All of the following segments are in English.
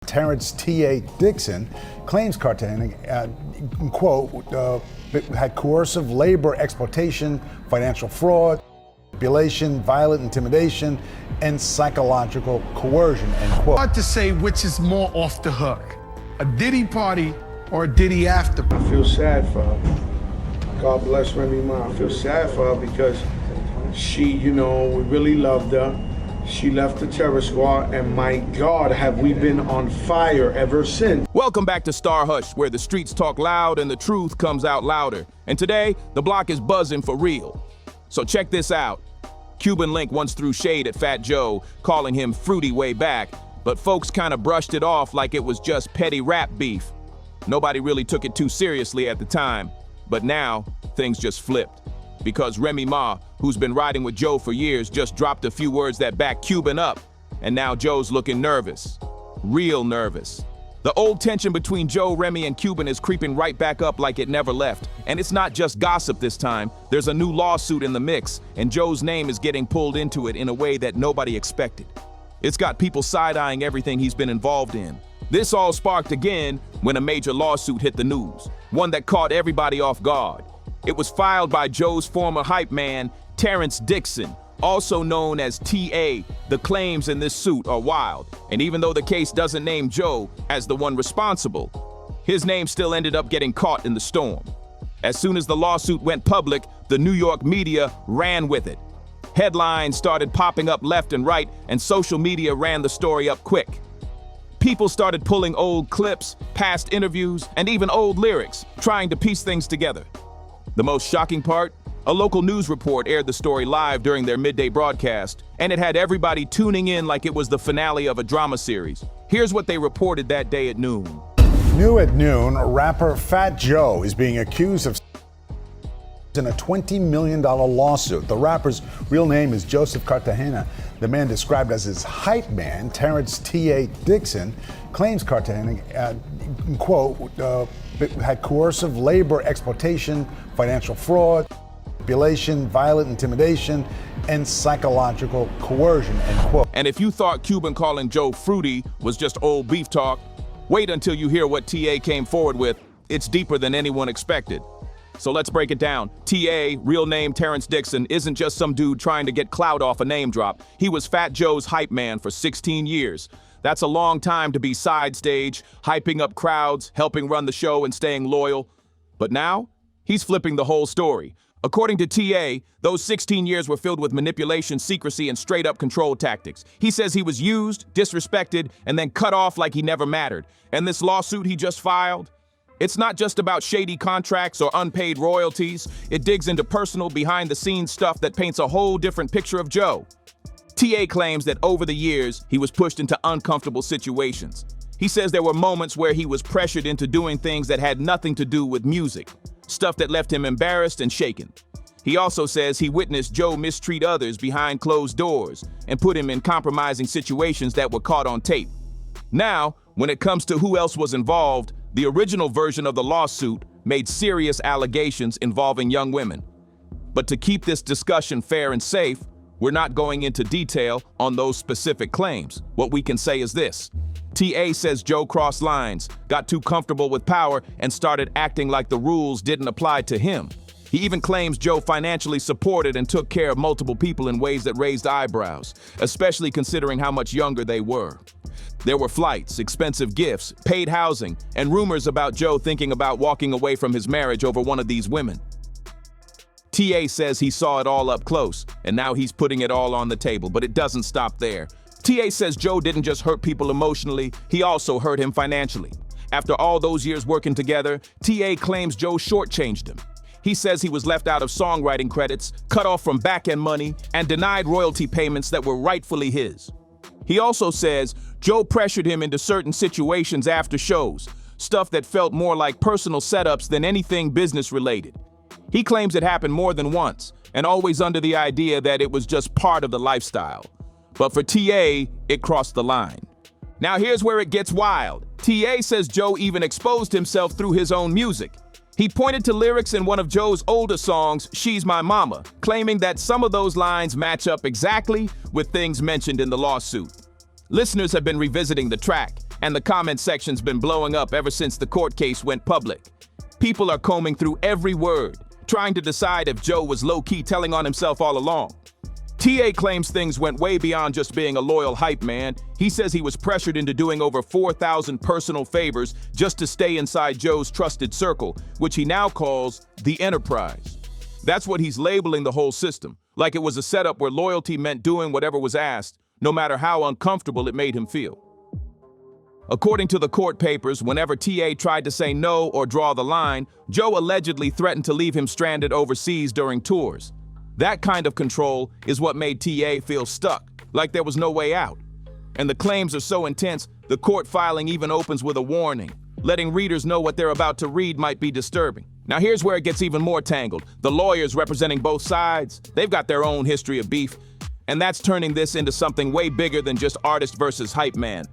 Terrence T.A. Dixon, claims Cartagena, quote, had coercive labor exploitation, financial fraud, manipulation, violent intimidation, and psychological coercion, end quote. Hard to say which is more off the hook, a Diddy party or a Diddy after. I feel sad for her. God bless Remy Ma. I feel sad for her because she, we really loved her. She left the terror squad, and my God, have we been on fire ever since. Welcome back to StarHush, where the streets talk loud and the truth comes out louder. And today, the block is buzzing for real. So check this out. Cuban Link once threw shade at Fat Joe, calling him fruity way back, but folks kind of brushed it off like it was just petty rap beef. Nobody really took it too seriously at the time, but now things just flipped. Because Remy Ma, who's been riding with Joe for years, just dropped a few words that back Cuban up, and now Joe's looking nervous. Real nervous. The old tension between Joe, Remy, and Cuban is creeping right back up like it never left. And it's not just gossip this time. There's a new lawsuit in the mix, and Joe's name is getting pulled into it in a way that nobody expected. It's got people side-eyeing everything he's been involved in. This all sparked again when a major lawsuit hit the news, one that caught everybody off guard. It was filed by Joe's former hype man, Terrence Dixon, also known as T.A. The claims in this suit are wild, and even though the case doesn't name Joe as the one responsible, his name still ended up getting caught in the storm. As soon as the lawsuit went public, the New York media ran with it. Headlines started popping up left and right, and social media ran the story up quick. People started pulling old clips, past interviews, and even old lyrics, trying to piece things together. The most shocking part? A local news report aired the story live during their midday broadcast, and it had everybody tuning in like it was the finale of a drama series. Here's what they reported that day at noon. New at noon, rapper Fat Joe is being accused of in a $20 million lawsuit. The rapper's real name is Joseph Cartagena. The man described as his hype man, Terrence T.A. Dixon, claims Cartagena, quote, had coercive labor exploitation, financial fraud, manipulation, violent intimidation, and psychological coercion, end quote. And if you thought Cuban calling Joe fruity was just old beef talk, wait until you hear what T.A. came forward with. It's deeper than anyone expected. So let's break it down. T.A., real name Terrence Dixon, isn't just some dude trying to get clout off a name drop. He was Fat Joe's hype man for 16 years. That's a long time to be side stage, hyping up crowds, helping run the show, and staying loyal. But now, he's flipping the whole story. According to T.A., those 16 years were filled with manipulation, secrecy, and straight-up control tactics. He says he was used, disrespected, and then cut off like he never mattered. And this lawsuit he just filed? It's not just about shady contracts or unpaid royalties. It digs into personal, behind-the-scenes stuff that paints a whole different picture of Joe. T.A. claims that over the years, he was pushed into uncomfortable situations. He says there were moments where he was pressured into doing things that had nothing to do with music, stuff that left him embarrassed and shaken. He also says he witnessed Joe mistreat others behind closed doors and put him in compromising situations that were caught on tape. Now, when it comes to who else was involved, the original version of the lawsuit made serious allegations involving young women. But to keep this discussion fair and safe, we're not going into detail on those specific claims. What we can say is this. T.A. says Joe crossed lines, got too comfortable with power, and started acting like the rules didn't apply to him. He even claims Joe financially supported and took care of multiple people in ways that raised eyebrows, especially considering how much younger they were. There were flights, expensive gifts, paid housing, and rumors about Joe thinking about walking away from his marriage over one of these women. T.A. says he saw it all up close, and now he's putting it all on the table, but it doesn't stop there. T.A. says Joe didn't just hurt people emotionally, he also hurt him financially. After all those years working together, T.A. claims Joe shortchanged him. He says he was left out of songwriting credits, cut off from back-end money, and denied royalty payments that were rightfully his. He also says Joe pressured him into certain situations after shows, stuff that felt more like personal setups than anything business-related. He claims it happened more than once, and always under the idea that it was just part of the lifestyle. But for T.A., it crossed the line. Now here's where it gets wild. T.A. says Joe even exposed himself through his own music. He pointed to lyrics in one of Joe's older songs, She's My Mama, claiming that some of those lines match up exactly with things mentioned in the lawsuit. Listeners have been revisiting the track, And the comment section's been blowing up ever since the court case went public. People are combing through every word, trying to decide if Joe was low-key telling on himself all along. TA claims things went way beyond just being a loyal hype man. He says he was pressured into doing over 4,000 personal favors just to stay inside Joe's trusted circle, which he now calls the enterprise. That's what he's labeling the whole system, like it was a setup where loyalty meant doing whatever was asked, no matter how uncomfortable it made him feel. According to the court papers, whenever TA tried to say no or draw the line, Joe allegedly threatened to leave him stranded overseas during tours. That kind of control is what made TA feel stuck, like there was no way out. And the claims are so intense, the court filing even opens with a warning, letting readers know what they're about to read might be disturbing. Now here's where it gets even more tangled. The lawyers representing both sides, they've got their own history of beef, and that's turning this into something way bigger than just artist versus hype man.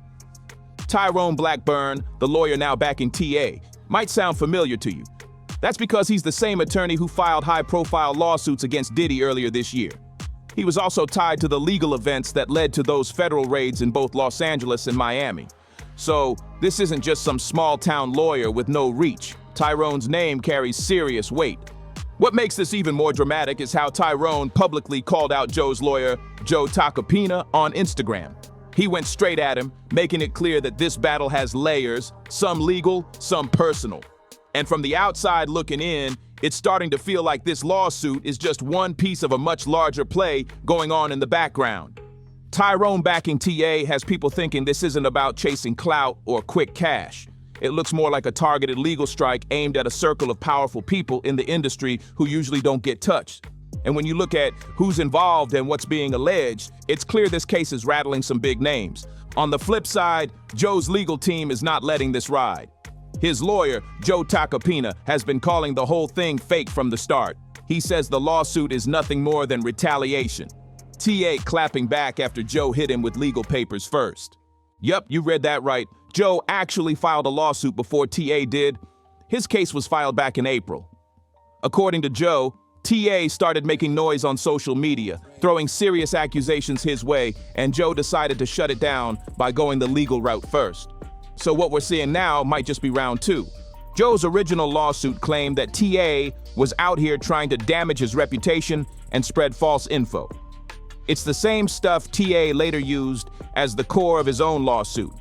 Tyrone Blackburn, the lawyer now backing TA, might sound familiar to you. That's because he's the same attorney who filed high-profile lawsuits against Diddy earlier this year. He was also tied to the legal events that led to those federal raids in both Los Angeles and Miami. So this isn't just some small-town lawyer with no reach. Tyrone's name carries serious weight. What makes this even more dramatic is how Tyrone publicly called out Joe's lawyer, Joe Tacopina, on Instagram. He went straight at him, making it clear that this battle has layers, some legal, some personal. And from the outside looking in, it's starting to feel like this lawsuit is just one piece of a much larger play going on in the background. Tyrone backing TA has people thinking this isn't about chasing clout or quick cash. It looks more like a targeted legal strike aimed at a circle of powerful people in the industry who usually don't get touched. And when you look at who's involved and what's being alleged, it's clear this case is rattling some big names. On the flip side, Joe's legal team is not letting this ride. His lawyer, Joe Tacopina, has been calling the whole thing fake from the start. He says the lawsuit is nothing more than retaliation. TA clapping back after Joe hit him with legal papers first. Yup, you read that right. Joe actually filed a lawsuit before TA did. His case was filed back in April. According to Joe, TA started making noise on social media, throwing serious accusations his way, and Joe decided to shut it down by going the legal route first. So what we're seeing now might just be round two. Joe's original lawsuit claimed that TA was out here trying to damage his reputation and spread false info. It's the same stuff TA later used as the core of his own lawsuit.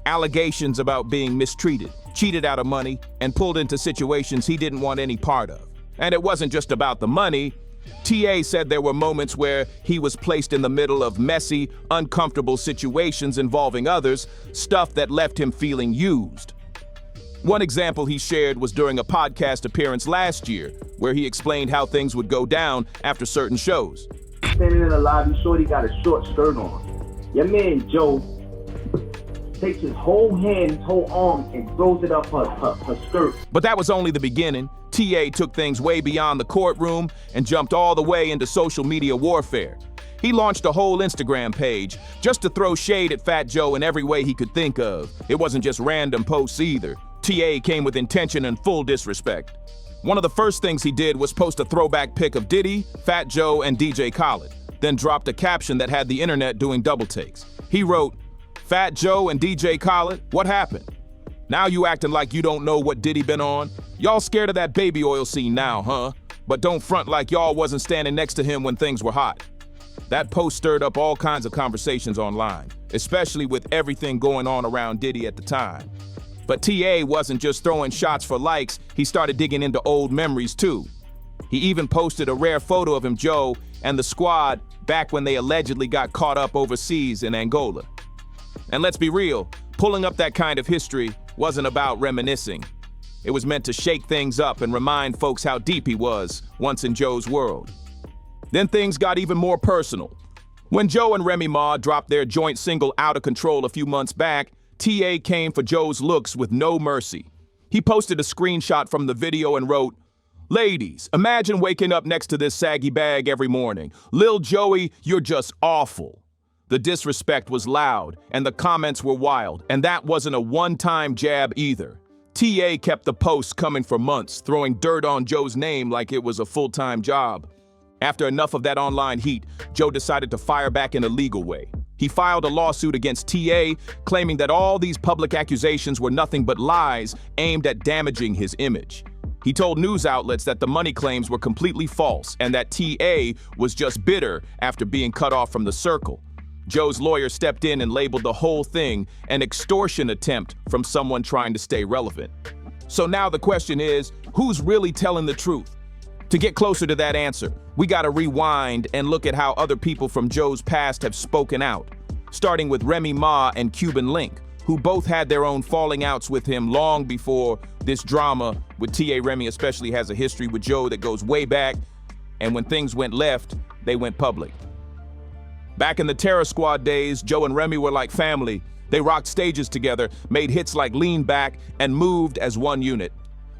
Allegations about being mistreated, cheated out of money, and pulled into situations he didn't want any part of. And it wasn't just about the money. TA said there were moments where he was placed in the middle of messy, uncomfortable situations involving others, stuff that left him feeling used. One example he shared was during a podcast appearance last year, where he explained how things would go down after certain shows. Standing in the lobby, shorty got a short skirt on. Your man Joe takes his whole hand, his whole arm, and throws it up her skirt. But that was only the beginning. TA took things way beyond the courtroom and jumped all the way into social media warfare. He launched a whole Instagram page just to throw shade at Fat Joe in every way he could think of. It wasn't just random posts either. TA came with intention and full disrespect. One of the first things he did was post a throwback pic of Diddy, Fat Joe, and DJ Khaled, then dropped a caption that had the internet doing double takes. He wrote, "Fat Joe and DJ Khaled, what happened? Now you acting like you don't know what Diddy been on? Y'all scared of that baby oil scene now, huh? But don't front like y'all wasn't standing next to him when things were hot." That post stirred up all kinds of conversations online, especially with everything going on around Diddy at the time. But TA wasn't just throwing shots for likes, he started digging into old memories too. He even posted a rare photo of him, Joe, and the squad back when they allegedly got caught up overseas in Angola. And let's be real, pulling up that kind of history wasn't about reminiscing. It was meant to shake things up and remind folks how deep he was once in Joe's world. Then things got even more personal. When Joe and Remy Ma dropped their joint single Out of Control a few months back, TA came for Joe's looks with no mercy. He posted a screenshot from the video and wrote, "Ladies, imagine waking up next to this saggy bag every morning. Lil Joey, you're just awful." The disrespect was loud, and the comments were wild, and that wasn't a one-time jab either. TA kept the posts coming for months, throwing dirt on Joe's name like it was a full-time job. After enough of that online heat, Joe decided to fire back in a legal way. He filed a lawsuit against TA, claiming that all these public accusations were nothing but lies aimed at damaging his image. He told news outlets that the money claims were completely false and that TA was just bitter after being cut off from the circle. Joe's lawyer stepped in and labeled the whole thing an extortion attempt from someone trying to stay relevant. So now the question is, who's really telling the truth? To get closer to that answer, we gotta rewind and look at how other people from Joe's past have spoken out, starting with Remy Ma and Cuban Link, who both had their own falling outs with him long before this drama with TA. Remy especially has a history with Joe that goes way back, and when things went left, they went public. Back in the Terror Squad days, Joe and Remy were like family. They rocked stages together, made hits like Lean Back, and moved as one unit.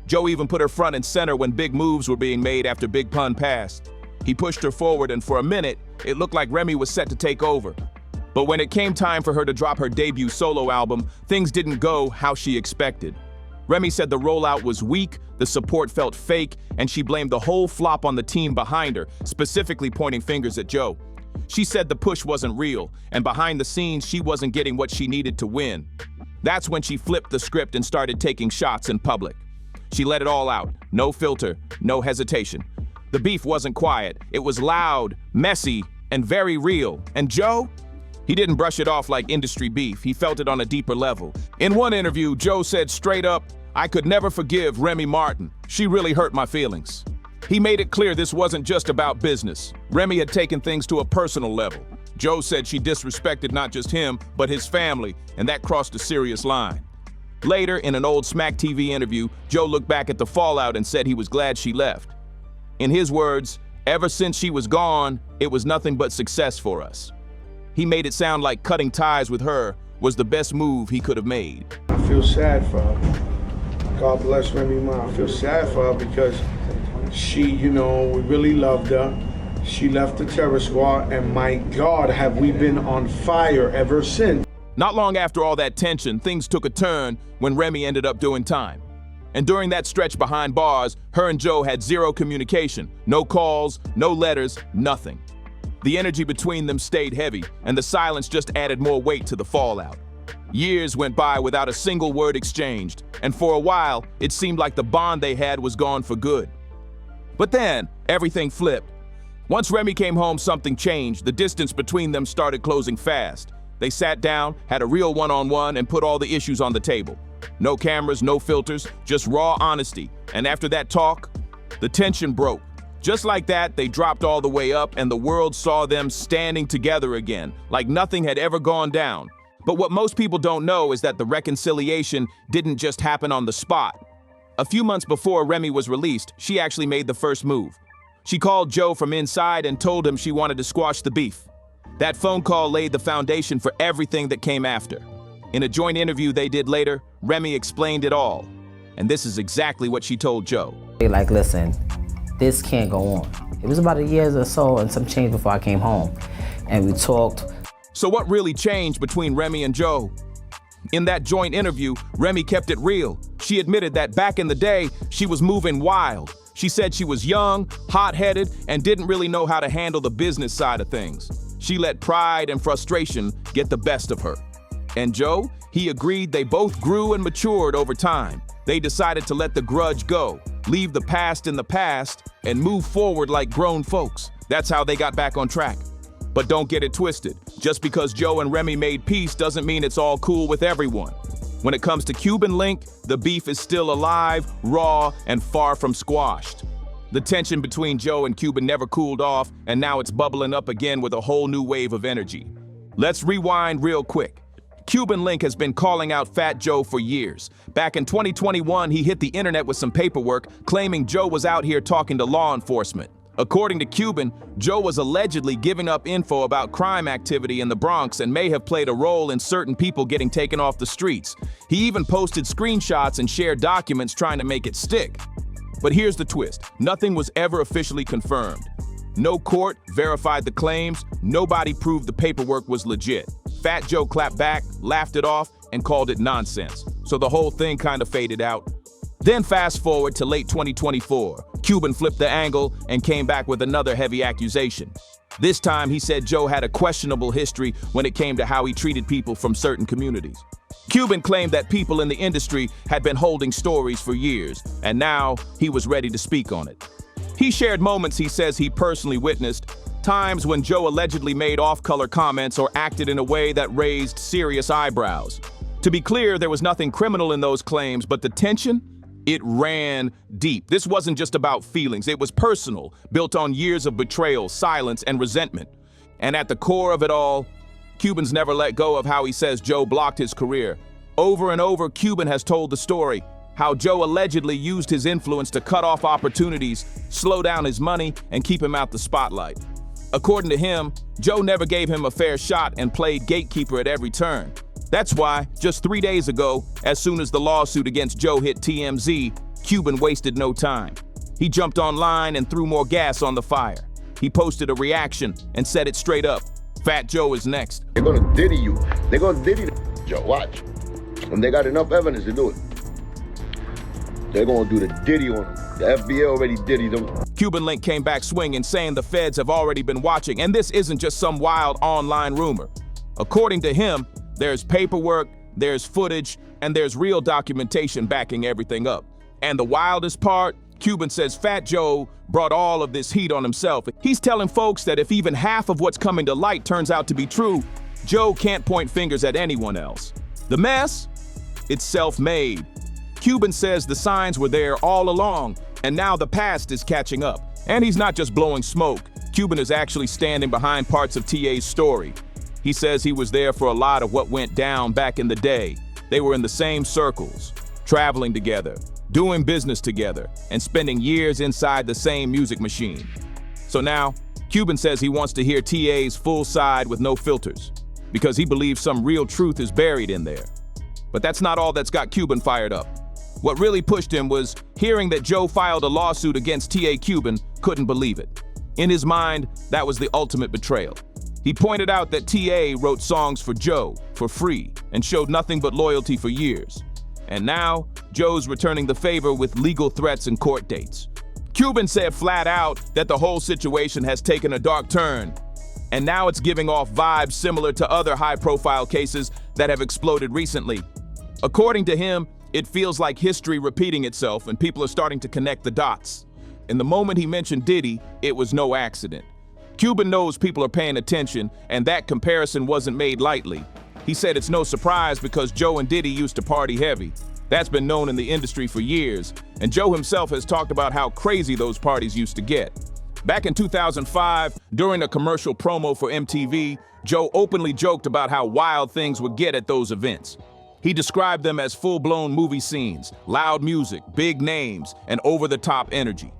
Joe even put her front and center when big moves were being made after Big Pun passed. He pushed her forward, and for a minute, it looked like Remy was set to take over. But when it came time for her to drop her debut solo album, things didn't go how she expected. Remy said the rollout was weak, the support felt fake, and she blamed the whole flop on the team behind her, specifically pointing fingers at Joe. She said the push wasn't real, and behind the scenes, she wasn't getting what she needed to win. That's when she flipped the script and started taking shots in public. She let it all out, no filter, no hesitation. The beef wasn't quiet, it was loud, messy, and very real. And Joe? He didn't brush it off like industry beef, he felt it on a deeper level. In one interview, Joe said straight up, "I could never forgive Remy Martin. She really hurt my feelings." He made it clear this wasn't just about business. Remy had taken things to a personal level. Joe said she disrespected not just him, but his family, and that crossed a serious line. Later, in an old Smack TV interview, Joe looked back at the fallout and said he was glad she left. In his words, "Ever since she was gone, it was nothing but success for us." He made it sound like cutting ties with her was the best move he could have made. I feel sad for her. God bless Remy Ma. I feel sad for her because she, we really loved her. She left the Terror Squad, and my God, have we been on fire ever since. Not long after all that tension, things took a turn when Remy ended up doing time. And during that stretch behind bars, her and Joe had zero communication. No calls, no letters, nothing. The energy between them stayed heavy, and the silence just added more weight to the fallout. Years went by without a single word exchanged, and for a while, it seemed like the bond they had was gone for good. But then, everything flipped. Once Remy came home, something changed. The distance between them started closing fast. They sat down, had a real one-on-one, and put all the issues on the table. No cameras, no filters, just raw honesty. And after that talk, the tension broke. Just like that, they dropped all the way up, and the world saw them standing together again, like nothing had ever gone down. But what most people don't know is that the reconciliation didn't just happen on the spot. A few months before Remy was released, she actually made the first move. She called Joe from inside and told him she wanted to squash the beef. That phone call laid the foundation for everything that came after. In a joint interview they did later, Remy explained it all. And this is exactly what she told Joe. Like, listen, this can't go on. It was about a year or so and some change before I came home. And we talked. So what really changed between Remy and Joe? In that joint interview, Remy kept it real. She admitted that back in the day, she was moving wild. She said she was young, hot-headed, and didn't really know how to handle the business side of things. She let pride and frustration get the best of her. And Joe, he agreed they both grew and matured over time. They decided to let the grudge go, leave the past in the past, and move forward like grown folks. That's how they got back on track. But don't get it twisted. Just because Joe and Remy made peace doesn't mean it's all cool with everyone. When it comes to Cuban Link, the beef is still alive, raw, and far from squashed. The tension between Joe and Cuban never cooled off, and now it's bubbling up again with a whole new wave of energy. Let's rewind real quick. Cuban Link has been calling out Fat Joe for years. Back in 2021, he hit the internet with some paperwork claiming Joe was out here talking to law enforcement. According to Cuban, Joe was allegedly giving up info about crime activity in the Bronx and may have played a role in certain people getting taken off the streets. He even posted screenshots and shared documents trying to make it stick. But here's the twist. Nothing was ever officially confirmed. No court verified the claims, nobody proved the paperwork was legit. Fat Joe clapped back, laughed it off, and called it nonsense. So the whole thing kind of faded out. Then fast forward to late 2024. Cuban flipped the angle and came back with another heavy accusation. This time, he said Joe had a questionable history when it came to how he treated people from certain communities. Cuban claimed that people in the industry had been holding stories for years, and now he was ready to speak on it. He shared moments he says he personally witnessed, times when Joe allegedly made off-color comments or acted in a way that raised serious eyebrows. To be clear, there was nothing criminal in those claims, but the tension, it ran deep. This wasn't just about feelings, it was personal, built on years of betrayal, silence, and resentment. And at the core of it all, Cuban's never let go of how he says Joe blocked his career. Over and over, Cuban has told the story, how Joe allegedly used his influence to cut off opportunities, slow down his money, and keep him out the spotlight. According to him, Joe never gave him a fair shot and played gatekeeper at every turn. That's why, just 3 days ago, as soon as the lawsuit against Joe hit TMZ, Cuban wasted no time. He jumped online and threw more gas on the fire. He posted a reaction and said it straight up. Fat Joe is next. They're gonna diddy you. They're gonna diddy Joe, watch. And they got enough evidence to do it. They're gonna do the diddy on him. The FBI already diddied them. Cuban Link came back swinging, saying the feds have already been watching, and this isn't just some wild online rumor. According to him, there's paperwork, there's footage, and there's real documentation backing everything up. And the wildest part, Cuban says Fat Joe brought all of this heat on himself. He's telling folks that if even half of what's coming to light turns out to be true, Joe can't point fingers at anyone else. The mess? It's self-made. Cuban says the signs were there all along, and now the past is catching up. And he's not just blowing smoke. Cuban is actually standing behind parts of TA's story. He says he was there for a lot of what went down back in the day. They were in the same circles, traveling together, doing business together, and spending years inside the same music machine. So now, Cuban says he wants to hear TA's full side with no filters, because he believes some real truth is buried in there. But that's not all that's got Cuban fired up. What really pushed him was hearing that Joe filed a lawsuit against T.A. Cuban couldn't believe it. In his mind, that was the ultimate betrayal. He pointed out that T.A. wrote songs for Joe for free and showed nothing but loyalty for years. And now, Joe's returning the favor with legal threats and court dates. Cuban said flat out that the whole situation has taken a dark turn, and now it's giving off vibes similar to other high-profile cases that have exploded recently. According to him, it feels like history repeating itself and people are starting to connect the dots. And the moment he mentioned Diddy, it was no accident. Cuban knows people are paying attention, and that comparison wasn't made lightly. He said it's no surprise because Joe and Diddy used to party heavy. That's been known in the industry for years, and Joe himself has talked about how crazy those parties used to get. Back in 2005, during a commercial promo for MTV, Joe openly joked about how wild things would get at those events. He described them as full-blown movie scenes, loud music, big names, and over-the-top energy.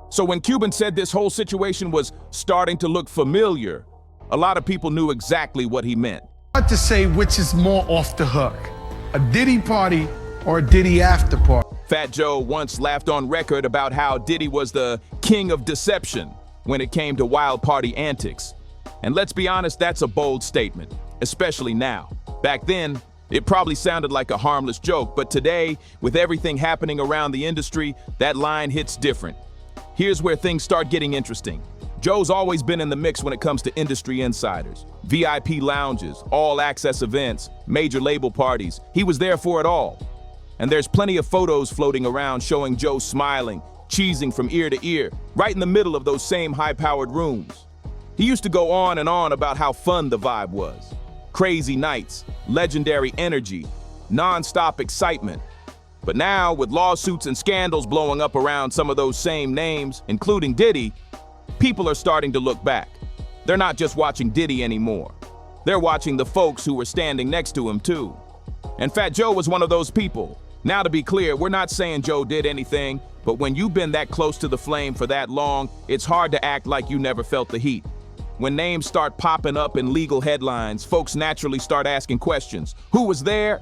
So when Cuban said this whole situation was starting to look familiar, a lot of people knew exactly what he meant. Hard to say which is more off the hook, a Diddy party or a Diddy after party. Fat Joe once laughed on record about how Diddy was the king of deception when it came to wild party antics. And let's be honest, that's a bold statement, especially now. Back then, it probably sounded like a harmless joke, but today, with everything happening around the industry, that line hits different. Here's where things start getting interesting. Joe's always been in the mix when it comes to industry insiders, VIP lounges, all-access events, major label parties. He was there for it all. And there's plenty of photos floating around showing Joe smiling, cheesing from ear to ear, right in the middle of those same high-powered rooms. He used to go on and on about how fun the vibe was. Crazy nights, legendary energy, non-stop excitement. But now, with lawsuits and scandals blowing up around some of those same names, including Diddy, people are starting to look back. They're not just watching Diddy anymore. They're watching the folks who were standing next to him too. And Fat Joe was one of those people. Now, to be clear, we're not saying Joe did anything, but when you've been that close to the flame for that long, it's hard to act like you never felt the heat. When names start popping up in legal headlines, folks naturally start asking questions. Who was there?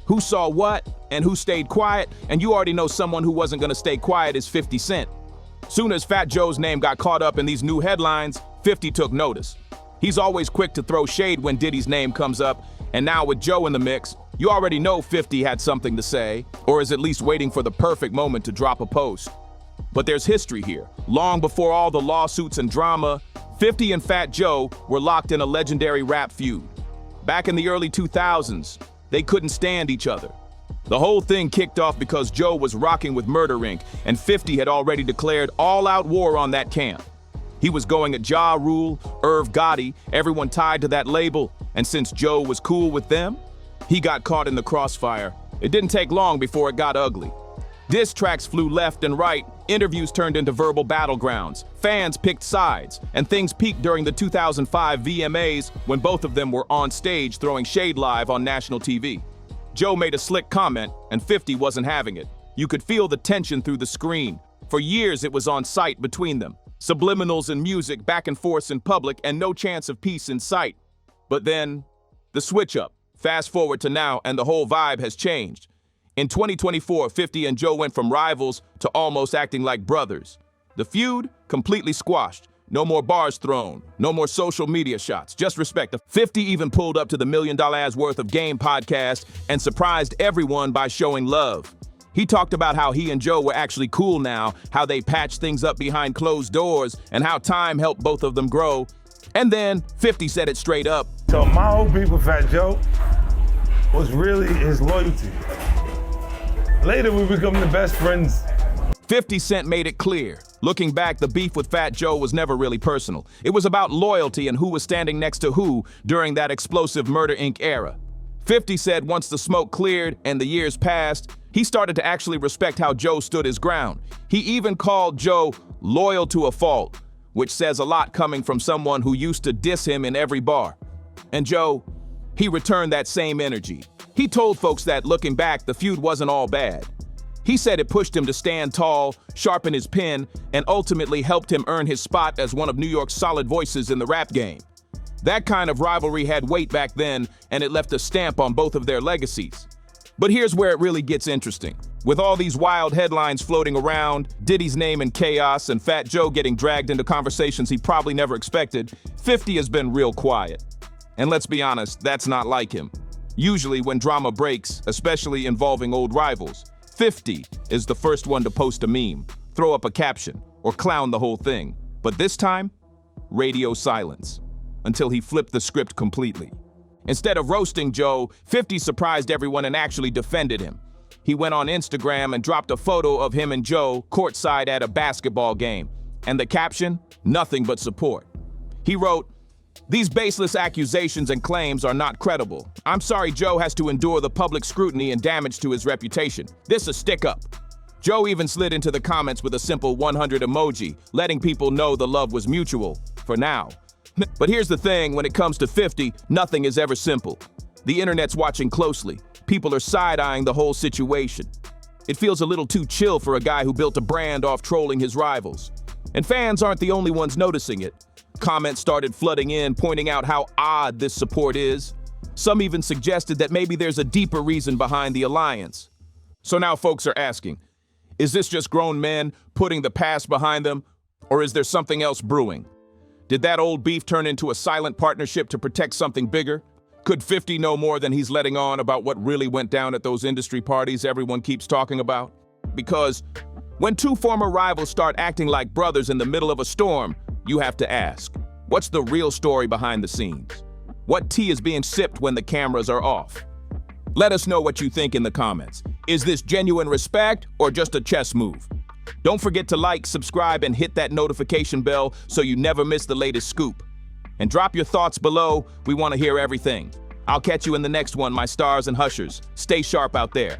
Who saw what? And who stayed quiet? And you already know someone who wasn't gonna stay quiet is 50 Cent. Soon as Fat Joe's name got caught up in these new headlines, 50 took notice. He's always quick to throw shade when Diddy's name comes up, and now with Joe in the mix, you already know 50 had something to say, or is at least waiting for the perfect moment to drop a post. But there's history here. Long before all the lawsuits and drama, 50 and Fat Joe were locked in a legendary rap feud. Back in the early 2000s, they couldn't stand each other. The whole thing kicked off because Joe was rocking with Murder Inc., and 50 had already declared all-out war on that camp. He was going at Ja Rule, Irv Gotti, everyone tied to that label, and since Joe was cool with them, he got caught in the crossfire. It didn't take long before it got ugly. Diss tracks flew left and right, interviews turned into verbal battlegrounds, fans picked sides, and things peaked during the 2005 VMAs when both of them were on stage throwing shade live on national TV. Joe made a slick comment, and 50 wasn't having it. You could feel the tension through the screen. For years it was on sight between them. Subliminals and music back and forth in public and no chance of peace in sight. But then, the switch up. Fast forward to now and the whole vibe has changed. In 2024, 50 and Joe went from rivals to almost acting like brothers. The feud completely squashed. No more bars thrown, no more social media shots, just respect. 50 even pulled up to the $1 Million Worth of Game podcast and surprised everyone by showing love. He talked about how he and Joe were actually cool now, how they patched things up behind closed doors, and how time helped both of them grow. And then 50 said it straight up. So my whole beef with Fat Joe was really his loyalty. Later, we become the best friends. 50 Cent made it clear. Looking back, the beef with Fat Joe was never really personal. It was about loyalty and who was standing next to who during that explosive Murder Inc. era. 50 said once the smoke cleared and the years passed, he started to actually respect how Joe stood his ground. He even called Joe loyal to a fault, which says a lot coming from someone who used to diss him in every bar. And Joe, he returned that same energy. He told folks that looking back, the feud wasn't all bad. He said it pushed him to stand tall, sharpen his pen, and ultimately helped him earn his spot as one of New York's solid voices in the rap game. That kind of rivalry had weight back then, and it left a stamp on both of their legacies. But here's where it really gets interesting. With all these wild headlines floating around, Diddy's name in chaos, and Fat Joe getting dragged into conversations he probably never expected, 50 has been real quiet. And let's be honest, that's not like him. Usually when drama breaks, especially involving old rivals, 50 is the first one to post a meme, throw up a caption, or clown the whole thing. But this time, radio silence, until he flipped the script completely. Instead of roasting Joe, 50 surprised everyone and actually defended him. He went on Instagram and dropped a photo of him and Joe courtside at a basketball game. And the caption, nothing but support. He wrote, "These baseless accusations and claims are not credible. I'm sorry Joe has to endure the public scrutiny and damage to his reputation. This a stick up." Joe even slid into the comments with a simple 100 emoji, letting people know the love was mutual, for now. But here's the thing, when it comes to 50, nothing is ever simple. The internet's watching closely. People are side-eyeing the whole situation. It feels a little too chill for a guy who built a brand off trolling his rivals. And fans aren't the only ones noticing it. Comments started flooding in, pointing out how odd this support is. Some even suggested that maybe there's a deeper reason behind the alliance. So now folks are asking, is this just grown men putting the past behind them, or is there something else brewing? Did that old beef turn into a silent partnership to protect something bigger? Could 50 know more than he's letting on about what really went down at those industry parties everyone keeps talking about? Because when two former rivals start acting like brothers in the middle of a storm, you have to ask, what's the real story behind the scenes? What tea is being sipped when the cameras are off? Let us know what you think in the comments. Is this genuine respect or just a chess move? Don't forget to like, subscribe, and hit that notification bell so you never miss the latest scoop. And drop your thoughts below. We want to hear everything. I'll catch you in the next one, my stars and hushers. Stay sharp out there.